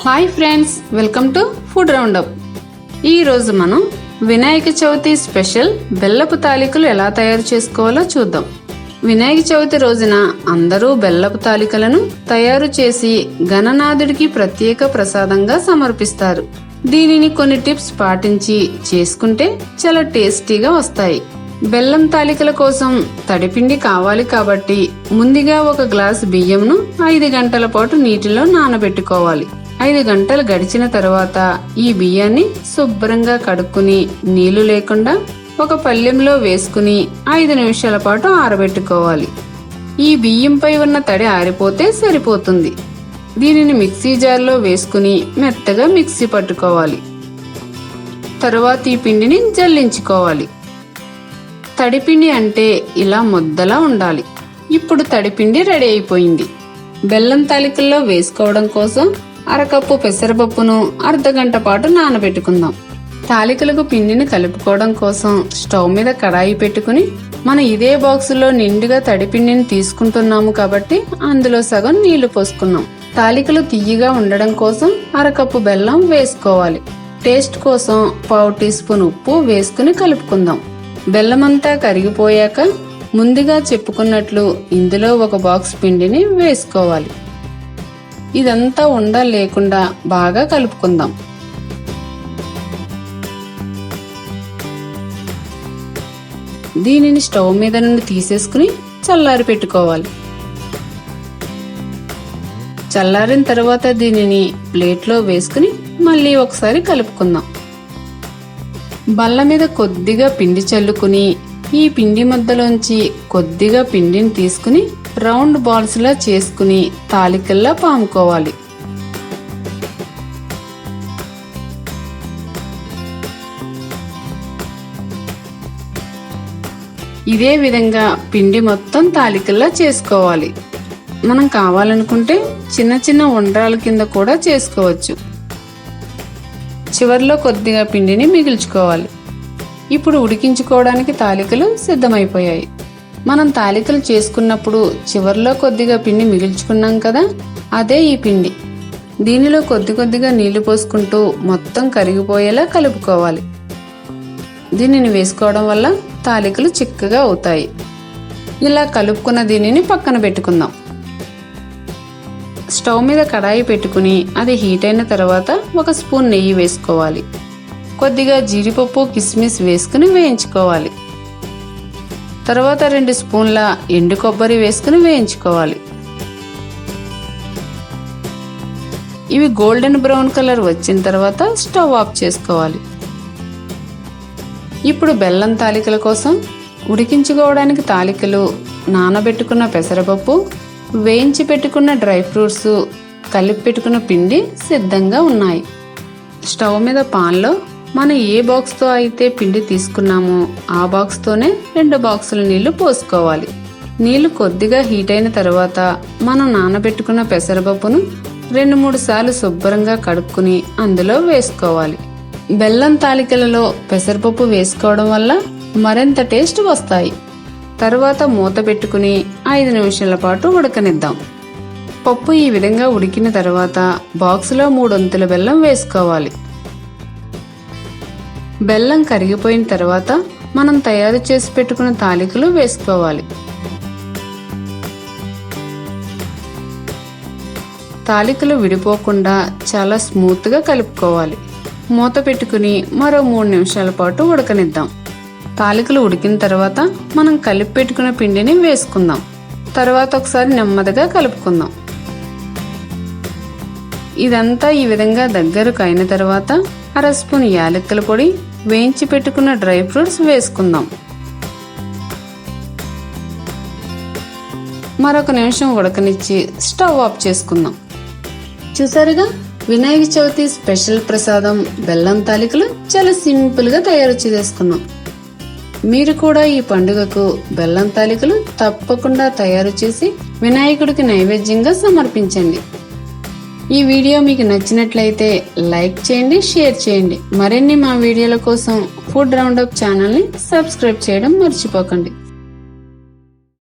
Hi friends, welcome to food roundup. ఈరోజు మనం Vinayaka Chavithi special బెల్లపు తాలికలు ఎలా తయారు చేసుకోవాలో చూద్దాం. వినాయక చవితి రోజున అందరూ బెల్లపు తాలికలను తయారు చేసి గణనాథుడికి ప్రత్యేక ప్రసాదంగా సమర్పిస్తారు. దీనిని కొన్ని టిప్స్ పాటించి చేసుకుంటే చాలా టేస్టీగా వస్తాయి. బెల్లం తాలికల కోసం తడిపిండి కావాలి కాబట్టి ముందుగా ఒక గ్లాసు బియ్యంను 5 గంటల పాటు నీటిలో నానబెట్టుకోవాలి. 5 గంటలు గడిచిన తర్వాత ఈ బియ్యాన్ని శుభ్రంగా కడుక్కుని నీళ్లు లేకుండా ఒక పళ్ళెంలో వేసుకుని 5 నిమిషాల పాటు ఆరబెట్టుకోవాలి. ఈ బియ్యంపై ఉన్న తడి ఆరిపోతే సరిపోతుంది. దీనిని మిక్సీ జార్లో వేసుకుని మెత్తగా మిక్సీ పట్టుకోవాలి. తరువాత ఈ పిండిని జల్లించుకోవాలి. తడిపిండి అంటే ఇలా ముద్దలా ఉండాలి. ఇప్పుడు తడిపిండి రెడీ అయిపోయింది. బెల్లం తాలికల్లో వేసుకోవడం కోసం అరకప్పు పెసరపప్పును అర్ధగంట పాటు నానబెట్టుకుందాం. తాలికలకు పిండిని కలుపుకోవడం కోసం స్టవ్ మీద కడాయి పెట్టుకుని మనం ఇదే బాక్సులో నిండుగా తడిపిండిని తీసుకుంటున్నాము కాబట్టి అందులో సగం నీళ్లు పోసుకున్నాం. తాలికలు తియ్యగా ఉండడం కోసం అరకప్పు బెల్లం వేసుకోవాలి. టేస్ట్ కోసం 1/2 టీ స్పూన్ ఉప్పు వేసుకుని కలుపుకుందాం. బెల్లమంతా కరిగిపోయాక ముందుగా చెప్పుకున్నట్లు ఇందులో ఒక బాక్స్ పిండిని వేసుకోవాలి. ఇదంతా ఉండలు లేకుండా బాగా కలుపుకుందాం. దీనిని స్టవ్ మీద నుండి తీసేసుకుని చల్లారి పెట్టుకోవాలి. చల్లారిన తర్వాత దీనిని ప్లేట్లో వేసుకుని మళ్ళీ ఒకసారి కలుపుకుందాం. బల్ల మీద కొద్దిగా పిండి చల్లుకుని ఈ పిండి ముద్దలోంచి కొద్దిగా పిండిని తీసుకుని రౌండ్ బాల్స్ లా చేసుకుని తాలికల్లా పాముకోవాలి. ఇదే విధంగా పిండి మొత్తం తాలికల్లా చేసుకోవాలి. మనం కావాలనుకుంటే చిన్న చిన్న ఉండ్రాల కింద కూడా చేసుకోవచ్చు. చివర్లో కొద్దిగా పిండిని మిగిల్చుకోవాలి. ఇప్పుడు ఉడికించుకోవడానికి తాలికలు సిద్ధమైపోయాయి. మనం తాలికలు చేసుకున్నప్పుడు చివర్లో కొద్దిగా పిండి మిగిల్చుకున్నాం కదా, అదే ఈ పిండి. దీనిలో కొద్దిగా నీళ్లు పోసుకుంటూ మొత్తం కరిగిపోయేలా కలుపుకోవాలి. దీనిని వేసుకోవడం వల్ల తాలికలు చిక్కగా అవుతాయి. ఇలా కలుపుకున్న దీనిని పక్కన పెట్టుకుందాం. స్టవ్ మీద కడాయి పెట్టుకుని అది హీట్ అయిన తర్వాత 1 స్పూన్ నెయ్యి వేసుకోవాలి. కొద్దిగా జీడిపప్పు కిస్మిస్ వేసుకుని వేయించుకోవాలి. తర్వాత 2 స్పూన్ల ఎండు కొబ్బరి వేసుకుని వేయించుకోవాలి. ఇవి గోల్డెన్ బ్రౌన్ కలర్ వచ్చిన తర్వాత స్టవ్ ఆఫ్ చేసుకోవాలి. ఇప్పుడు బెల్లం తాలికల కోసం ఉడికించుకోవడానికి తాలికలు, నానబెట్టుకున్న పెసరపప్పు, వేయించి పెట్టుకున్న డ్రై ఫ్రూట్స్, కలిపి పెట్టుకున్న పిండి సిద్ధంగా ఉన్నాయి. స్టవ్ మీద పాన్లో మనం ఏ బాక్స్తో అయితే పిండి తీసుకున్నామో ఆ బాక్స్తోనే 2 బాక్సుల నీళ్లు పోసుకోవాలి. నీళ్లు కొద్దిగా హీట్ అయిన తర్వాత మనం నానబెట్టుకున్న పెసరపప్పును 2-3 సార్లు శుభ్రంగా కడుక్కుని అందులో వేసుకోవాలి. బెల్లం తాలికలలో పెసరపప్పు వేసుకోవడం వల్ల మరింత టేస్ట్ వస్తాయి. తర్వాత మూత పెట్టుకుని 5 నిమిషాల పాటు ఉడకనిద్దాం. పప్పు ఈ విధంగా ఉడికిన తర్వాత బాక్సులో 3 వంతుల బెల్లం వేసుకోవాలి. బెల్లం కరిగిపోయిన తర్వాత మనం తయారు చేసి పెట్టుకున్న తాలికలు వేసుకోవాలి. తాలికలు విడిపోకుండా చాలా స్మూత్ గా కలుపుకోవాలి. మూత పెట్టుకుని మరో 3 నిమిషాల పాటు ఉడకనిద్దాం. తాలికలు ఉడికిన తర్వాత మనం కలిపి పెట్టుకున్న పిండిని వేసుకుందాం. తర్వాత ఒకసారి నెమ్మదిగా కలుపుకుందాం. ఇదంతా ఈ విధంగా దగ్గరకు అయిన తర్వాత 1/2 స్పూన్ యాలక్కల పొడి, వేయించి పెట్టుకున్న డ్రై ఫ్రూట్స్ వేసుకుందాం. మరొక నిమిషం ఉడకనిచ్చి స్టవ్ ఆఫ్ చేసుకుందాం. చూసారుగా, వినాయక చవితి స్పెషల్ ప్రసాదం బెల్లం తాలికలు చాలా సింపుల్ గా తయారు చేసుకున్నాం. మీరు కూడా ఈ పండుగకు బెల్లం తాలికలు తప్పకుండా తయారు చేసి వినాయకుడికి నైవేద్యంగా సమర్పించండి. ఈ వీడియో మీకు నచ్చినట్లయితే లైక్ చేయండి, షేర్ చేయండి. మరిన్ని మా వీడియోల కోసం ఫుడ్ రౌండప్ ఛానల్ని సబ్స్క్రైబ్ చేయడం మర్చిపోకండి.